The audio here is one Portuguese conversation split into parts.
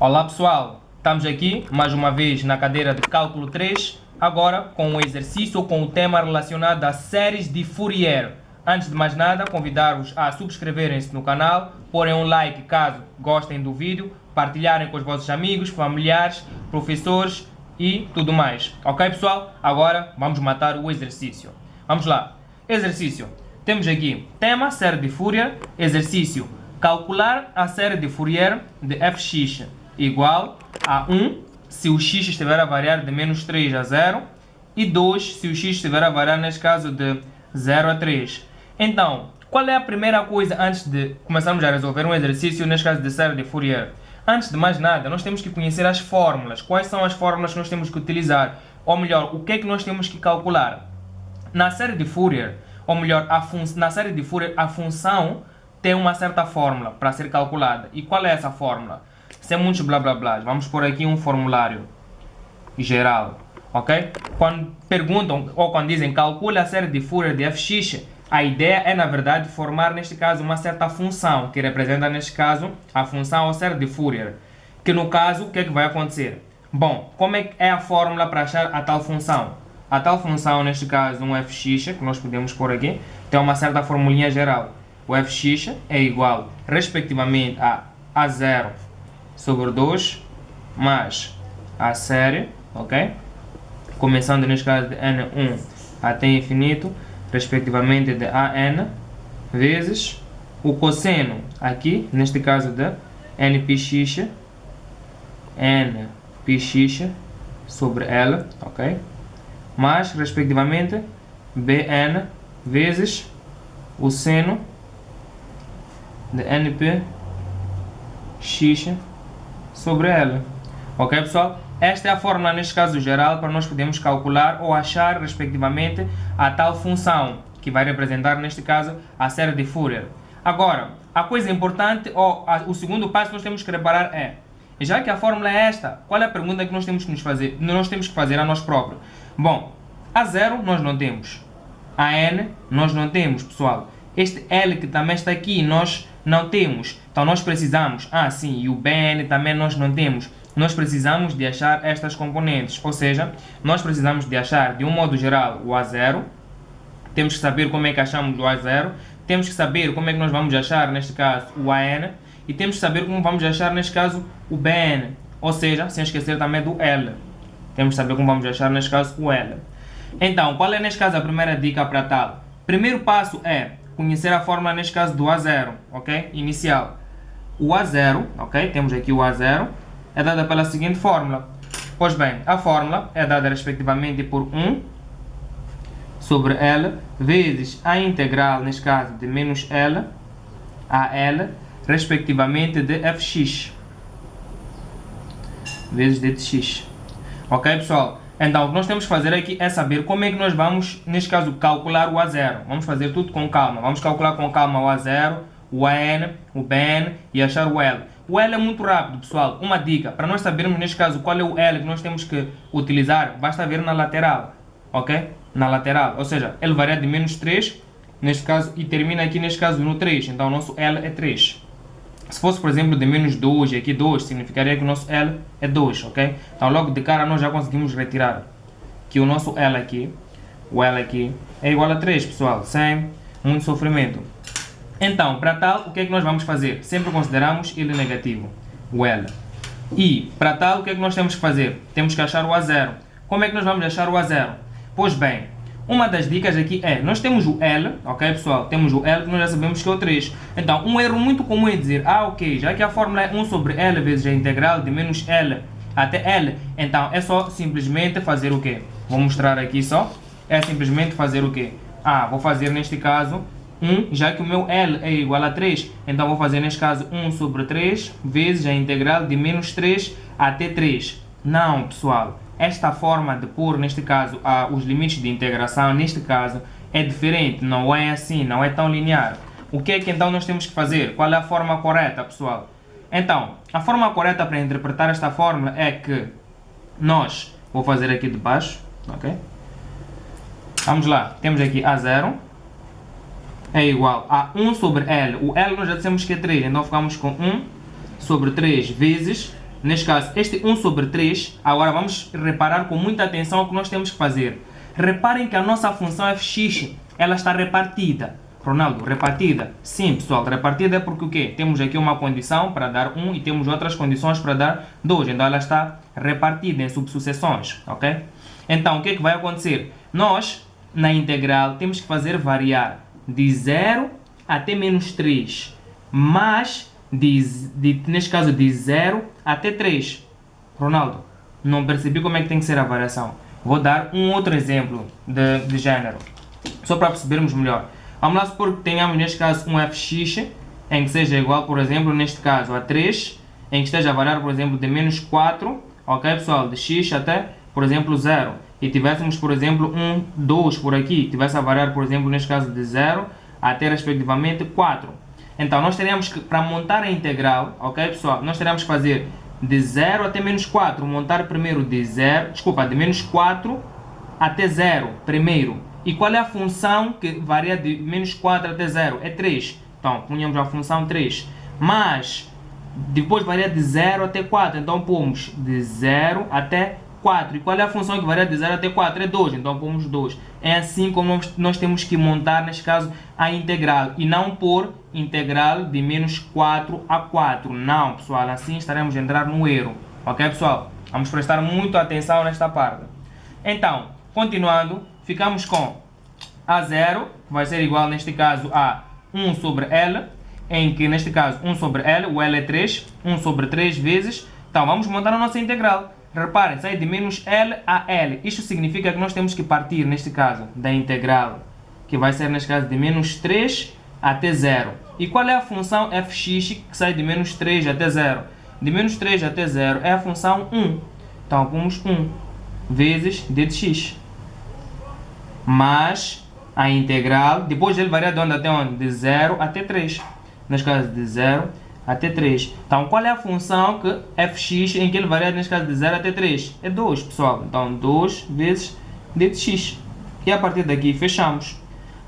Olá pessoal, estamos aqui mais uma vez na cadeira de cálculo 3, agora com um exercício com o tema relacionado a séries de Fourier. Antes de mais nada, convidar-vos a subscreverem-se no canal, porem um like caso gostem do vídeo, partilharem com os vossos amigos, familiares, professores e tudo mais. Ok pessoal? Agora vamos matar o exercício. Vamos lá. Exercício. Temos aqui tema, série de Fourier, exercício. Calcular a série de Fourier de fx igual a 1 se o x estiver a variar de menos 3 a 0 e 2 se o x estiver a variar neste caso de 0 a 3. Então, qual é a primeira coisa antes de começarmos a resolver um exercício neste caso de série de Fourier? Antes de mais nada, nós temos que conhecer as fórmulas. Quais são as fórmulas que nós temos que utilizar? Ou melhor, o que é que nós temos que calcular? Na série de Fourier, ou melhor, na série de Fourier, a função tem uma certa fórmula para ser calculada. E qual é essa fórmula? Sem muitos blá blá blá. Vamos pôr aqui um formulário geral, ok? Quando perguntam ou quando dizem calcula a série de Fourier de fx, a ideia é na verdade formar neste caso uma certa função que representa neste caso a função ou série de Fourier. Que no caso, o que é que vai acontecer? Bom, como é que é a fórmula para achar a tal função? A tal função, neste caso, um fx, que nós podemos pôr aqui, tem uma certa formulinha geral. O fx é igual, respectivamente, a A0 sobre 2 mais a série, ok? Começando, neste caso, de N1 até infinito, respectivamente, de AN, vezes o cosseno, aqui, neste caso, de NPx sobre L, ok? Mais, respectivamente, Bn vezes o seno de NPx sobre L. Ok, pessoal? Esta é a fórmula, neste caso geral, para nós podermos calcular ou achar, respectivamente, a tal função, que vai representar, neste caso, a série de Fourier. Agora, a coisa importante, ou o segundo passo que nós temos que reparar é, já que a fórmula é esta, qual é a pergunta que nós temos que nos fazer? Nós temos que fazer a nós próprios. Bom, a 0 nós não temos. A N nós não temos, pessoal. Este L que também está aqui, nós não temos. Então nós precisamos, sim, e o Bn também nós não temos. Nós precisamos de achar estas componentes, ou seja, nós precisamos de achar de um modo geral o A0. Temos que saber como é que achamos o A0. Temos que saber como é que nós vamos achar, neste caso, o AN. E temos que saber como vamos achar, neste caso, o Bn. Ou seja, sem esquecer também do L. Temos que saber como vamos achar, neste caso, o L. Então, qual é, neste caso, a primeira dica para tal? Primeiro passo é conhecer a fórmula, neste caso, do A0, ok? Inicial. O A0, ok? Temos aqui o A0, é dada pela seguinte fórmula. Pois bem, a fórmula é dada, respectivamente, por 1 sobre L vezes a integral, neste caso, de menos L a L, respectivamente, de fx vezes dx. Ok, pessoal? Então, o que nós temos que fazer aqui é saber como é que nós vamos, neste caso, calcular o A0. Vamos fazer tudo com calma. Vamos calcular com calma o A0, o AN, o Bn e achar o L. O L é muito rápido, pessoal. Uma dica, para nós sabermos, neste caso, qual é o L que nós temos que utilizar, basta ver na lateral. Ok? Na lateral. Ou seja, ele varia de menos 3, neste caso, e termina aqui, neste caso, no 3. Então, o nosso L é 3. Se fosse, por exemplo, de menos 2 e aqui 2, significaria que o nosso L é 2, ok? Então, logo de cara, nós já conseguimos retirar que o nosso L aqui, o L aqui, é igual a 3, pessoal, sem muito sofrimento. Então, para tal, o que é que nós vamos fazer? Sempre consideramos ele negativo, o L. E, para tal, o que é que nós temos que fazer? Temos que achar o A0. Como é que nós vamos achar o A0? Pois bem, uma das dicas aqui é, nós temos o L, ok pessoal? Temos o L que nós já sabemos que é o 3. Então, um erro muito comum é dizer, ok, já que a fórmula é 1 sobre L vezes a integral de menos L até L, então é só simplesmente fazer o quê? Vou mostrar aqui só. É simplesmente fazer o quê? Vou fazer neste caso 1, já que o meu L é igual a 3, então vou fazer neste caso 1 sobre 3 vezes a integral de menos 3 até 3. Não, pessoal. Esta forma de pôr, neste caso, os limites de integração, neste caso, é diferente, não é assim, não é tão linear. O que é que então nós temos que fazer? Qual é a forma correta, pessoal? Então, a forma correta para interpretar esta fórmula é que vou fazer aqui de baixo, ok? Vamos lá, temos aqui A0 é igual a 1 sobre L. O L nós já dissemos que é 3, então ficamos com 1 sobre 3 vezes neste caso, este 1 sobre 3, agora vamos reparar com muita atenção o que nós temos que fazer. Reparem que a nossa função fx, ela está repartida. Ronaldo, repartida? Sim, pessoal, repartida é porque o quê? Temos aqui uma condição para dar 1 e temos outras condições para dar 2. Então, ela está repartida em subsucessões, ok? Então, o que é que vai acontecer? Nós, na integral, temos que fazer variar de 0 até menos 3, mas, neste caso, de 0 até 3. Ronaldo, não percebi como é que tem que ser a variação. Vou dar um outro exemplo de gênero, só para percebermos melhor. Vamos lá supor que tenhamos, neste caso, um fx em que seja igual, por exemplo, neste caso, a 3, em que esteja a variar, por exemplo, de menos 4, ok, pessoal, de x até, por exemplo, 0. E tivéssemos, por exemplo, um 2 por aqui, tivesse a variar, por exemplo, neste caso, de 0 até, respectivamente, 4. Então, nós teríamos que, para montar a integral, ok, pessoal, nós teríamos que fazer de 0 até menos 4, montar primeiro de menos 4 até 0, primeiro. E qual é a função que varia de menos 4 até 0? É 3. Então, punhamos a função 3. Mas, depois varia de 0 até 4. Então, pomos de 0 até 4. E qual é a função que varia de 0 até 4? É 2. Então, pomos 2. É assim como nós temos que montar, neste caso, a integral. E não por integral de menos 4 a 4. Não, pessoal. Assim estaremos a entrar no erro. Ok, pessoal? Vamos prestar muita atenção nesta parte. Então, continuando, ficamos com A0, que vai ser igual, neste caso, a 1 sobre L, em que, neste caso, 1 sobre L, o L é 3, 1 sobre 3 vezes. Então, vamos montar a nossa integral. Reparem, sai de menos L a L. Isto significa que nós temos que partir, neste caso, da integral, que vai ser, neste caso, de menos 3 até 0. E qual é a função fx que sai de menos 3 até 0? De menos 3 até 0 é a função 1. Então, pomos 1 vezes d de x. Mas a integral, depois ele varia de onde até onde? De 0 até 3. Neste caso, de 0 até 3. Então, qual é a função que fx em que ele varia, neste caso, de 0 até 3? É 2, pessoal. Então, 2 vezes d de x. E a partir daqui, fechamos.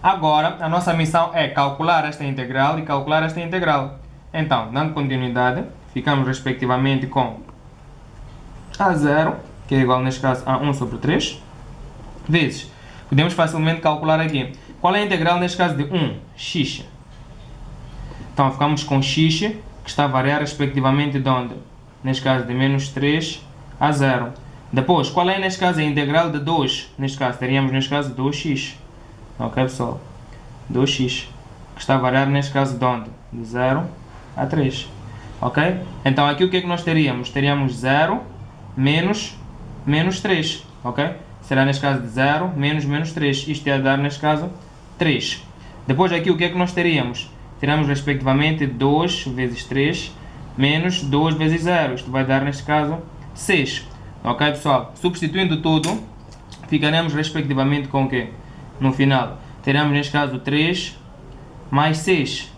Agora, a nossa missão é calcular esta integral e calcular esta integral. Então, dando continuidade, ficamos respectivamente com A0, que é igual, neste caso, a 1 sobre 3, vezes, podemos facilmente calcular aqui. Qual é a integral, neste caso, de 1? X. Então, ficamos com x, que está a variar respectivamente de onde? Neste caso, de menos 3 a 0. Depois, qual é, neste caso, a integral de 2? Neste caso, teríamos, neste caso, 2x. Ok, pessoal? 2x, que está a variar, neste caso, de onde? De 0 a 3. Ok? Então, aqui o que é que nós teríamos? Teríamos 0 menos 3. Ok? Será, neste caso, de 0 menos 3. Isto ia dar, neste caso, 3. Depois, aqui o que é que nós teríamos? Teremos, respectivamente, 2 vezes 3 menos 2 vezes 0. Isto vai dar, neste caso, 6. Ok, pessoal? Substituindo tudo, ficaremos, respectivamente, com o quê? No final, teremos, neste caso, 3 mais 6.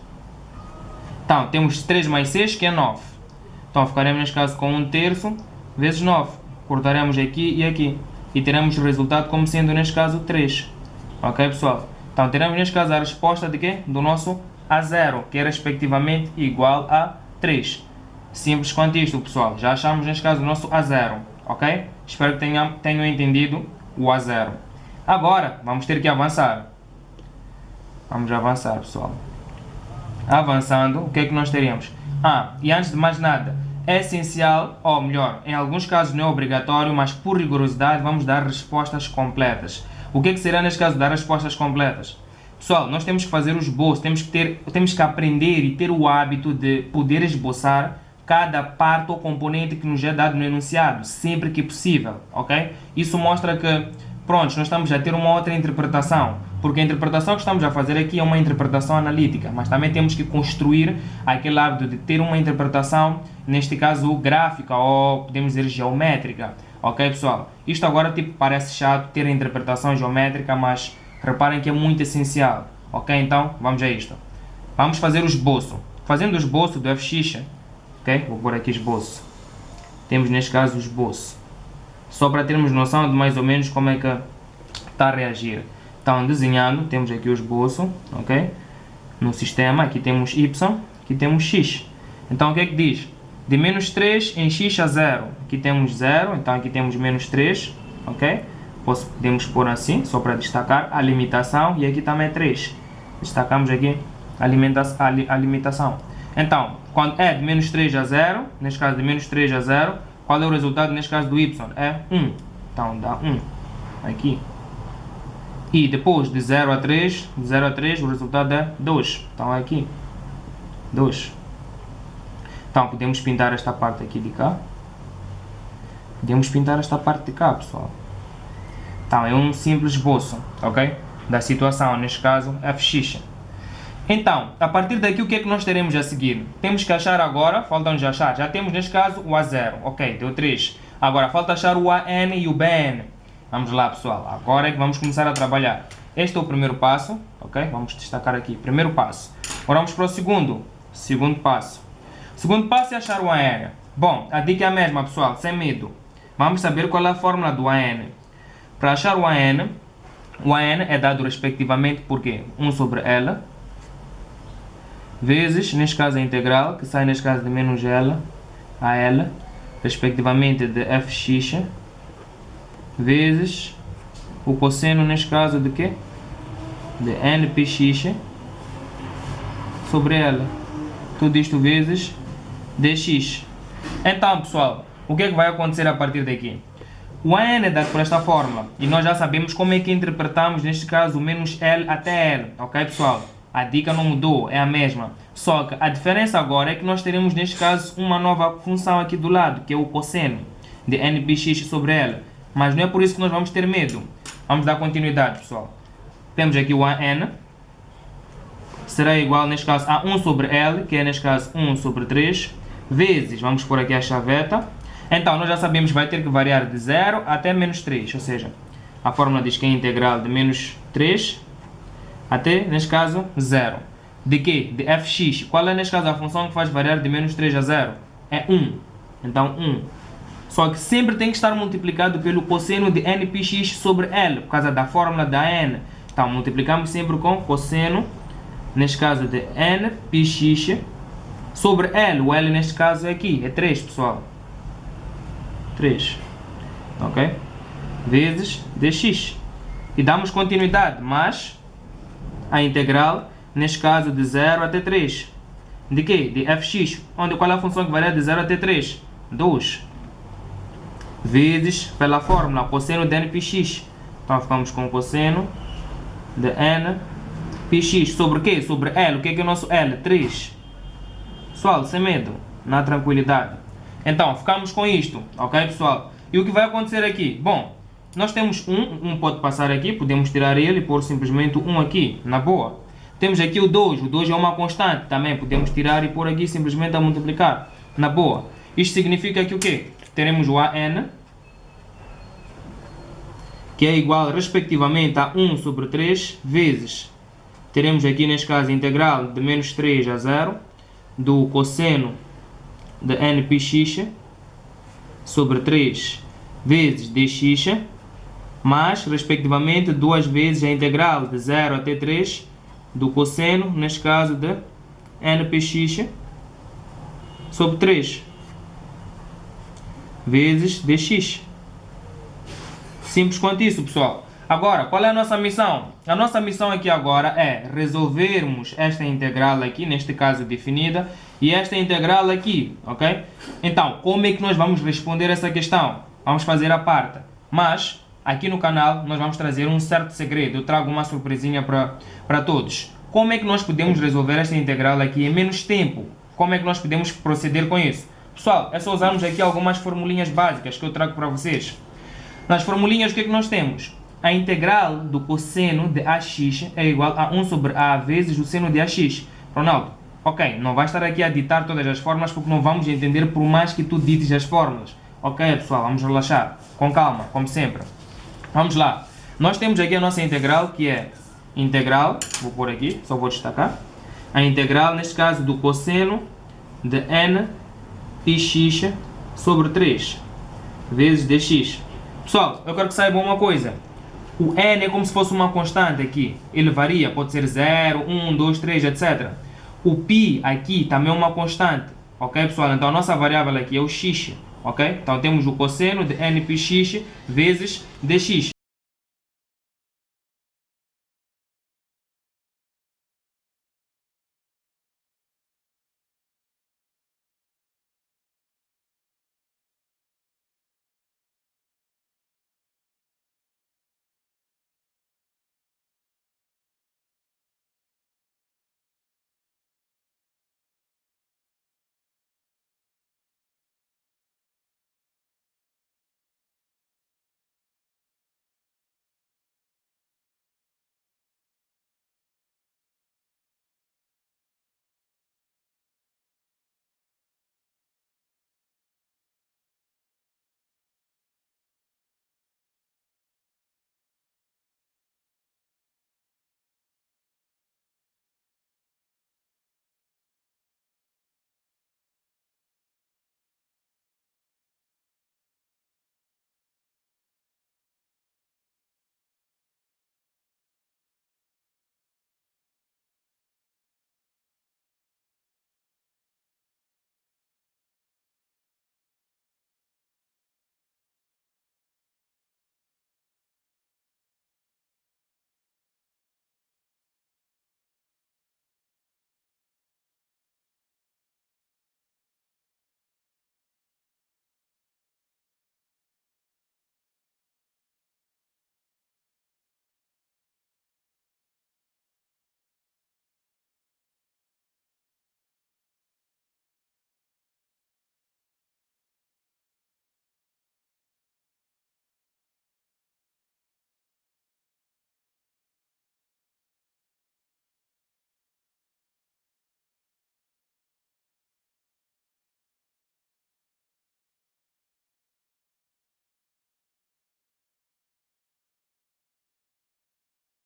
Então, temos 3 mais 6, que é 9. Então, ficaremos, neste caso, com 1/3 vezes 9. Cortaremos aqui e aqui. E teremos o resultado como sendo, neste caso, 3. Ok, pessoal? Então, teremos, neste caso, a resposta de quê? Do nosso A0, que é, respectivamente, igual a 3. Simples quanto isto, pessoal. Já achamos, neste caso, o nosso A0. Ok? Espero que tenham entendido o A0. Agora, vamos ter que avançar. Vamos avançar, pessoal. Avançando, o que é que nós teríamos? E antes de mais nada, é essencial, ou melhor, em alguns casos não é obrigatório, mas por rigorosidade vamos dar respostas completas. O que é que será neste caso dar respostas completas? Pessoal, nós temos que fazer o esboço, temos que aprender e ter o hábito de poder esboçar cada parte ou componente que nos é dado no enunciado, sempre que possível, ok? Isso mostra que, pronto, nós estamos a ter uma outra interpretação, porque a interpretação que estamos a fazer aqui é uma interpretação analítica, mas também temos que construir aquele hábito de ter uma interpretação, neste caso gráfica, ou podemos dizer geométrica, ok, pessoal? Isto agora tipo parece chato ter a interpretação geométrica, mas reparem que é muito essencial, ok? Então, vamos a isto. Vamos fazer o esboço. Fazendo o esboço do fx, ok? Vou pôr aqui esboço. Temos neste caso o esboço. Só para termos noção de mais ou menos como é que está a reagir. Então, desenhando, temos aqui o esboço, ok? No sistema, aqui temos y, aqui temos x. Então, o que é que diz? De menos 3 em x a 0. Aqui temos 0, então aqui temos menos 3, ok? Podemos pôr assim, só para destacar a limitação, e aqui também é 3. Destacamos aqui a limitação. Então, quando é de menos 3 a 0, neste caso de menos 3 a 0, qual é o resultado neste caso do y? É 1. Então dá 1 aqui. E depois de 0 a 3, o resultado é 2. Então é aqui 2. Então podemos pintar esta parte aqui de cá. Podemos pintar esta parte de cá, pessoal. Então é um simples esboço, ok? Da situação, neste caso fx. Então, a partir daqui o que é que nós teremos a seguir? Temos que achar agora, falta-nos achar, já temos neste caso o A0, ok, deu 3. Agora falta achar o AN e o BN. Vamos lá, pessoal, agora é que vamos começar a trabalhar. Este é o primeiro passo, ok? Vamos destacar aqui, primeiro passo. Agora vamos para o segundo passo. O segundo passo é achar o AN. Bom, a dica é a mesma, pessoal, sem medo. Vamos saber qual é a fórmula do AN. Para achar o AN é dado respectivamente por quê? 1 sobre L vezes, neste caso a integral, que sai neste caso de menos L a L, respectivamente de fx, vezes o cosseno, neste caso de quê? De npx sobre L. Tudo isto vezes dx. Então, pessoal, o que é que vai acontecer a partir daqui? O AN é dado por esta fórmula, e nós já sabemos como é que interpretamos, neste caso, o menos L até L, ok, pessoal? A dica não mudou, é a mesma. Só que a diferença agora é que nós teremos, neste caso, uma nova função aqui do lado, que é o cosseno de npx sobre L. Mas não é por isso que nós vamos ter medo. Vamos dar continuidade, pessoal. Temos aqui o AN, será igual, neste caso, a 1 sobre L, que é, neste caso, 1 sobre 3, vezes, vamos pôr aqui a chaveta. Então, nós já sabemos que vai ter que variar de 0 até menos 3, ou seja, a fórmula diz que é integral de menos 3 até, neste caso, 0. De quê? De fx. Qual é, neste caso, a função que faz variar de menos 3 a 0? É 1. Então, 1. Só que sempre tem que estar multiplicado pelo cosseno de npx sobre L, por causa da fórmula da n. Então, multiplicamos sempre com cosseno, neste caso, de npx sobre L. O L, neste caso, é aqui. É 3, pessoal. 3. Ok? Vezes dx. E damos continuidade, mas a integral, neste caso, de 0 até 3. De quê? De fx. Qual é a função que varia de 0 até 3? 2. Vezes pela fórmula cosseno de npx. Então ficamos com cosseno de npx sobre quê? Sobre L. O que é o nosso L? 3. Pessoal, sem medo, na tranquilidade. Então, ficamos com isto, ok, pessoal? E o que vai acontecer aqui? Bom, nós temos um pode passar aqui, podemos tirar ele e pôr simplesmente 1 aqui, na boa. Temos aqui o 2 é uma constante, também podemos tirar e pôr aqui simplesmente a multiplicar, na boa. Isto significa que o quê? Teremos o AN, que é igual respectivamente a 1 sobre 3, vezes, teremos aqui neste caso a integral de menos 3 a 0, do cosseno de npx sobre 3 vezes dx, mais, respectivamente, 2 vezes a integral de 0 até 3 do cosseno, neste caso, de npx sobre 3 vezes dx. Simples quanto isso, pessoal. Agora, qual é a nossa missão? A nossa missão aqui agora é resolvermos esta integral aqui, neste caso definida, e esta integral aqui, ok? Então, como é que nós vamos responder essa questão? Vamos fazer a parte. Mas, aqui no canal, nós vamos trazer um certo segredo. Eu trago uma surpresinha para todos. Como é que nós podemos resolver esta integral aqui em menos tempo? Como é que nós podemos proceder com isso? Pessoal, é só usarmos aqui algumas formulinhas básicas que eu trago para vocês. Nas formulinhas, o que é que nós temos? A integral do cosseno de AX é igual a 1 sobre A vezes o seno de AX. Ronaldo, ok, não vai estar aqui a ditar todas as fórmulas porque não vamos entender por mais que tu dites as fórmulas. Ok, pessoal, vamos relaxar. Com calma, como sempre. Vamos lá. Nós temos aqui a nossa integral, que é integral, vou pôr aqui, só vou destacar. A integral, neste caso, do cosseno de n πx sobre 3 vezes dx. Pessoal, eu quero que saibam uma coisa. O n é como se fosse uma constante aqui. Ele varia, pode ser 0, 1, 2, 3, etc. O π aqui também é uma constante. Ok, pessoal? Então a nossa variável aqui é o x. Ok? Então temos o cosseno de npx vezes dx.